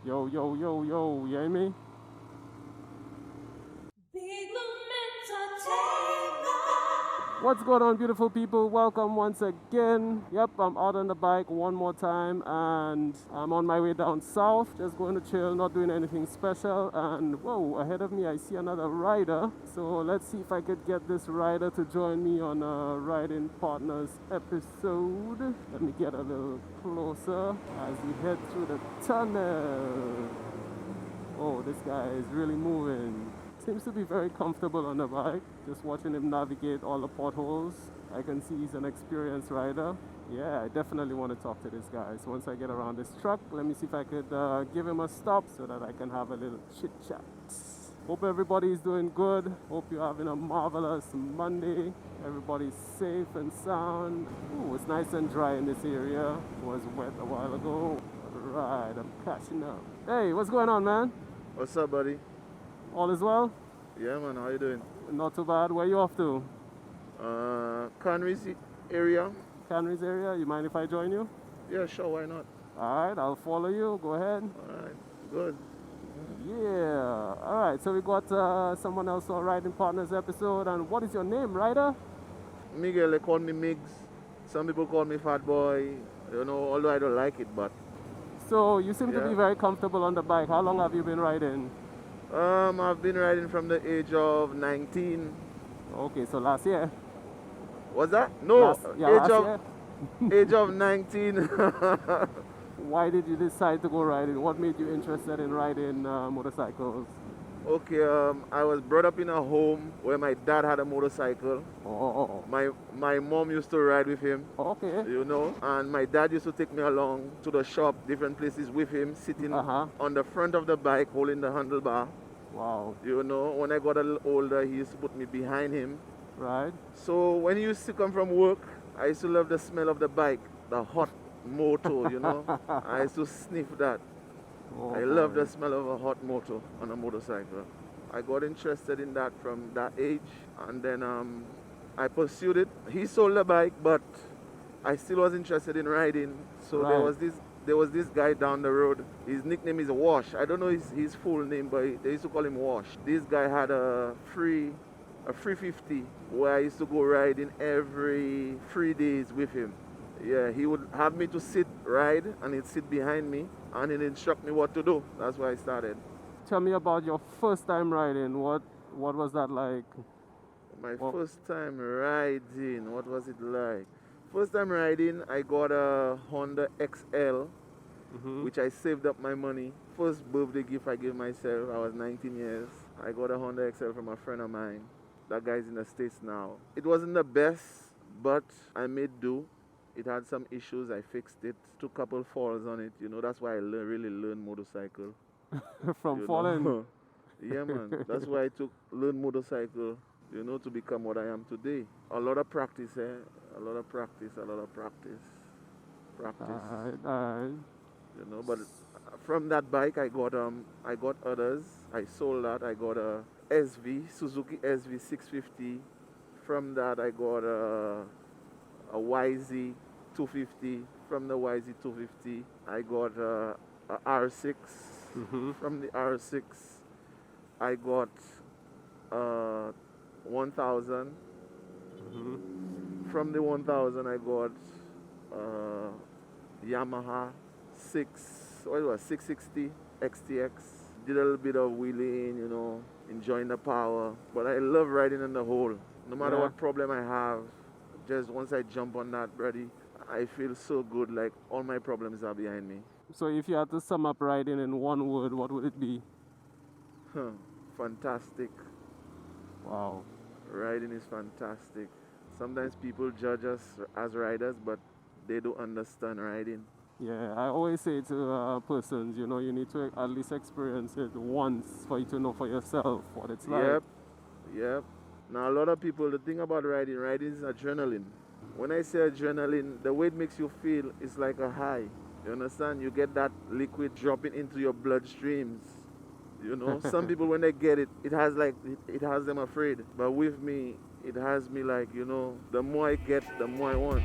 Yo, yo, yo, yo, you hear me? What's going on, beautiful people? Welcome once again. Yep, I'm out on the bike one more time and I'm on my way down south. Just going to chill, not doing anything special. And whoa, ahead of me I see another rider. So let's see if I could get this rider to join me on a Riding Partners episode. Let me get a little closer as we head through the tunnel. Oh, this guy is really moving. Seems to be very comfortable on the bike. Just watching him navigate all the potholes. I can see he's an experienced rider. Yeah, I definitely want to talk to this guy. So once I get around this truck, let me see if I could give him a stop so that I can have a little chit chat. Hope everybody's doing good. Hope you're having a marvelous Monday. Everybody's safe and sound. Ooh, it's nice and dry in this area. It was wet a while ago. Alright, I'm catching up. Hey, what's going on, man? What's up, buddy? All is well? Yeah, man, how you doing? Not too bad. Where you off to? Conry's area? Canry's area? You mind if I join you? Yeah, sure, why not? Alright, I'll follow you. Go ahead. Alright, good. Yeah. Alright, so we got someone else on Riding Partners episode. And what is your name, Ryder? Miguel, they call me Migs. Some people call me Fat Boy, you know, although I don't like it, but... So you seem to be Yeah. very comfortable on the bike. How long have you been riding? I've been riding from the age of 19. Okay, so last year? What's that? No, Last year? age of 19. Why did you decide to go riding? What made you interested in riding motorcycles? Okay, I was brought up in a home where my dad had a motorcycle. Oh, My mom used to ride with him. okay. You know, and my dad used to take me along to the shop, different places with him, sitting on the front of the bike, holding the handlebar. Wow. You know, when I got a little older, he used to put me behind him. Right. So when he used to come from work, I used to love the smell of the bike, the hot motor, you know. I used to sniff that. Oh, I love boy. the smell of a hot motor on a motorcycle. I got interested in that from that age, and then I pursued it. He sold the bike, but I still was interested in riding. So Right. there was this guy down the road. His nickname is Wash. I don't know his full name, but they used to call him Wash. This guy had a 350 where I used to go riding every 3 days with him. Yeah, he would have me to ride, and he'd sit behind me, and he'd instruct me what to do. That's where I started. Tell me about your first time riding. What was that like? My Well- first time riding, what was it like? First time riding, I got a Honda XL, which I saved up my money. First birthday gift I gave myself, I was 19 years. I got a Honda XL from a friend of mine. That guy's in the States now. It wasn't the best, but I made do. It had some issues, I fixed it. Took a couple falls on it, you know, that's why I really learned motorcycle. From you falling? know. Yeah, man. That's why I learn motorcycle, you know, to become what I am today. A lot of practice, a lot of practice. Alright. You know, but from that bike I got others. I sold that. I got a Suzuki SV 650. From that I got a YZ 250. From the YZ 250 I got a R6. From the R6 I got 1000. From the 1000 I got Yamaha 660 XTX. Did a little bit of wheeling, you know, enjoying the power. But I love riding in the hole. No matter Yeah. what problem I have, just once I jump on that, buddy, I feel so good, like all my problems are behind me. So if you had to sum up riding in one word, what would it be? Fantastic. Wow. Riding is fantastic. Sometimes people judge us as riders, but they don't understand riding. Yeah, I always say to persons, you know, you need to at least experience it once for you to know for yourself what it's like. Yep. Now a lot of people, the thing about riding is adrenaline. When I say adrenaline, the way it makes you feel is like a high. You understand? You get that liquid dropping into your bloodstreams. You know, some people when they get it, it has them afraid. But with me, it has me like, you know, the more I get, the more I want.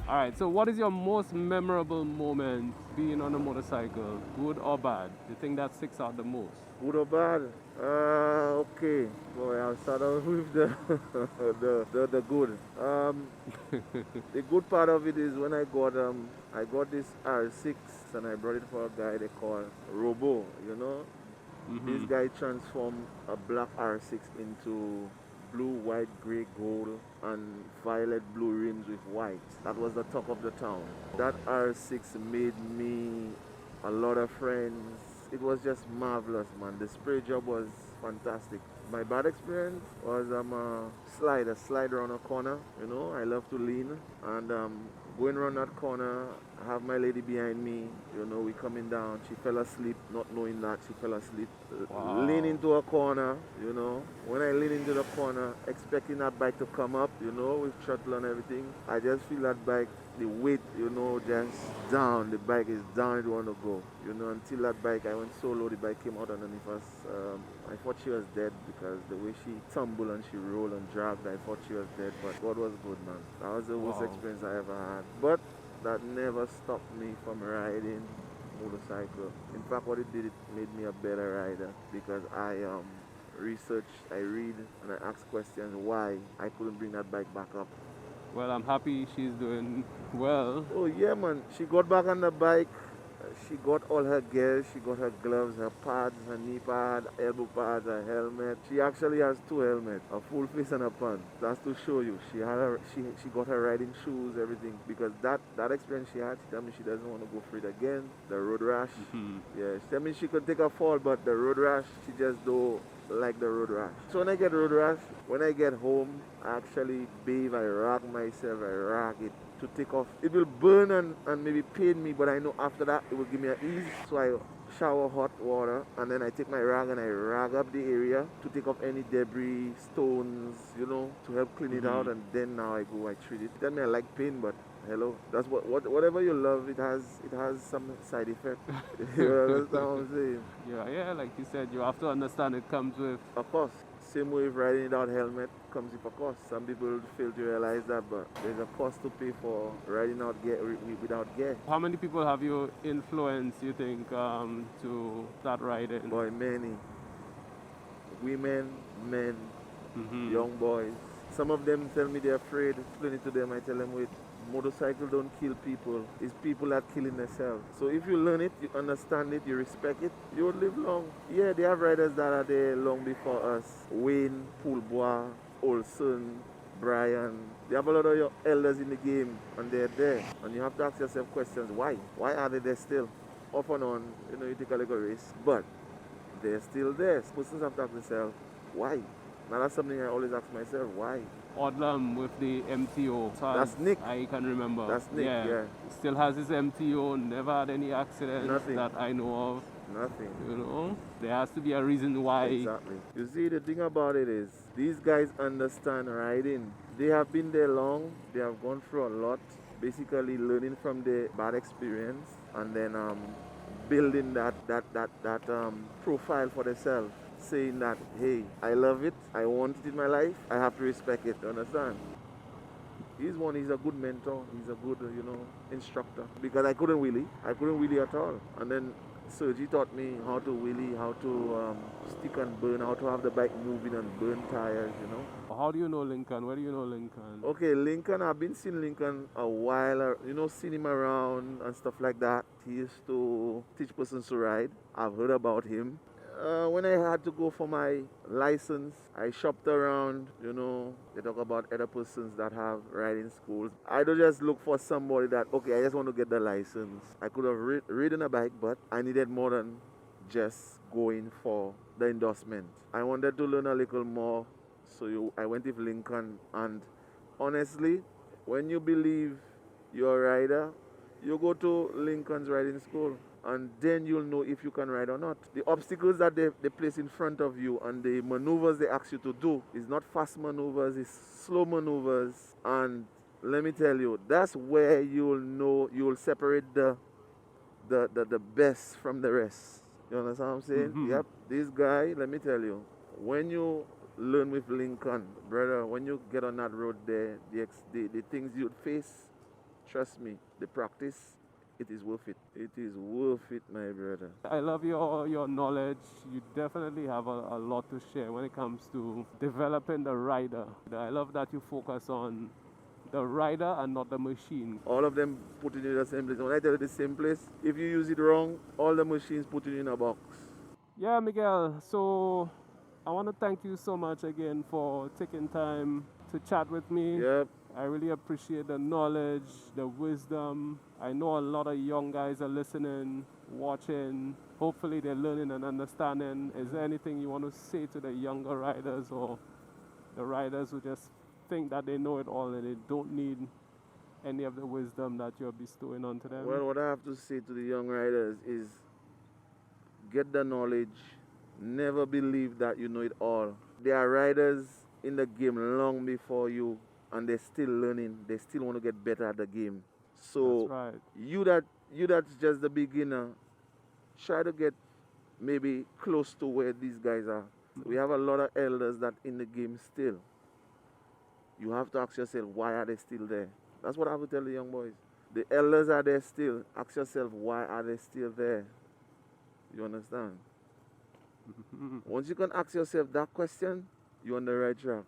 All right, so what is your most memorable moment being on a motorcycle, good or bad? You think that sticks out the most? Good or bad? Okay. Boy, I'll start off with the the good. The good part of it is when I got this R6 and I brought it for a guy they call Robo. You know, this guy transformed a black R6 into blue, white, gray, gold, and violet blue rims with white. That was the talk of the town. That R6 made me a lot of friends. It was just marvelous, man. The spray job was fantastic. My bad experience was slide around a corner. You know, I love to lean, and going around that corner, I have my lady behind me. You know, we coming down. She fell asleep, not knowing that she fell asleep. Wow. Lean into a corner. You know, when I lean into the corner, expecting that bike to come up. You know, with throttle and everything, I just feel that bike. The weight, you know, just down. The bike is down. It want to go. You know, until that bike, I went so low. The bike came out underneath us. I thought she was dead because the way she tumbled and she rolled and dragged, I thought she was dead. But God was good, man. That was the worst experience I ever had. But that never stopped me from riding motorcycle. In fact, what it did, it made me a better rider because I research, I read, and I ask questions why I couldn't bring that bike back up. Well, I'm happy she's doing well. Oh yeah, man. She got back on the bike. She got all her gear. She got her gloves, her pads, her knee pad, elbow pads, her helmet. She actually has 2 helmets, a full face and a pants. That's to show you. She got her riding shoes, everything. Because that experience she had, she told me she doesn't want to go for it again. The road rash. Yeah, she told me she could take a fall, but the road rash, she just don't like the road rash. So when I get road rash, when I get home, I actually bathe, I rag myself, I rag it to take off. It will burn and maybe pain me, but I know after that it will give me an ease. So I shower hot water and then I take my rag and I rag up the area to take off any debris, stones, you know, to help clean it out, and then now I go, I treat it. Tell me I like pain, but hello, that's whatever you love, it has some side effect. You understand what I'm saying? Yeah, like you said, you have to understand it comes with. Of course. Same way with riding without helmet comes with a cost. Some people fail to realize that, but there's a cost to pay for riding out without gear. How many people have you influenced, you think, to start riding? Boy, many. Women, men, young boys. Some of them tell me they're afraid. Explain it to them. I tell them, wait, motorcycle don't kill people. It's people that killing themselves. So if you learn it, you understand it, you respect it, you will live long. Yeah, they have riders that are there long before us. Wayne, Poulbois, Olson, Brian. They have a lot of your elders in the game and they're there. And you have to ask yourself questions. Why? Why are they there still? Off and on, you know, you take a little risk. But they're still there. Persons have to ask themselves, why? Now that's something I always ask myself, why? Odlam with the MTO. So That's Nick. I can remember. That's Nick, yeah. Still has his MTO, never had any accidents. Nothing. That I know of. Nothing. You know, there has to be a reason why. Exactly. You see, the thing about it is, these guys understand riding. They have been there long. They have gone through a lot. Basically, learning from their bad experience and then building that profile for themselves. Saying that, hey, I love it. I want it in my life. I have to respect it. You understand? He's a good mentor. He's a good, instructor. Because I couldn't wheelie at all. And then Sergi taught me how to wheelie, how to stick and burn, how to have the bike moving and burn tires, you know. How do you know Lincoln? Where do you know Lincoln? Okay, Lincoln, I've been seeing Lincoln a while, seen him around and stuff like that. He used to teach persons to ride. I've heard about him. When I had to go for my license, I shopped around, they talk about other persons that have riding schools. I don't just look for somebody that, okay, I just want to get the license. I could have ridden a bike, but I needed more than just going for the endorsement. I wanted to learn a little more, so I went with Lincoln. And honestly, when you believe you're a rider, you go to Lincoln's riding school. And then you'll know if you can ride or not. The obstacles that they place in front of you and the maneuvers they ask you to do is not fast maneuvers, it's slow maneuvers. And let me tell you, that's where you'll know, you'll separate the best from the rest. You understand what I'm saying? Yep. This guy, let me tell you, when you learn with Lincoln. Brother, when you get on that road there, the things you'd face, trust me, the practice, it is worth it. It is worth it, my brother. I love your knowledge. You definitely have a lot to share when it comes to developing the rider. I love that you focus on the rider and not the machine. All of them put it in the same place. When I tell you the same place, if you use it wrong, all the machines put it in a box. Yeah, Miguel. So I want to thank you so much again for taking time to chat with me. Yep. I really appreciate the knowledge, the wisdom. I know a lot of young guys are listening, watching. Hopefully they're learning and understanding. Is there anything you want to say to the younger riders or the riders who just think that they know it all and they don't need any of the wisdom that you're bestowing onto them? Well, what I have to say to the young riders is get the knowledge. Never believe that you know it all. There are riders in the game long before you, and they're still learning. They still want to get better at the game. So That's right. you that's just the beginner, try to get maybe close to where these guys are. We have a lot of elders that in the game still. You have to ask yourself, why are they still there? That's what I would tell the young boys. The elders are there still. Ask yourself, why are they still there? You understand? Once you can ask yourself that question, you're on the right track.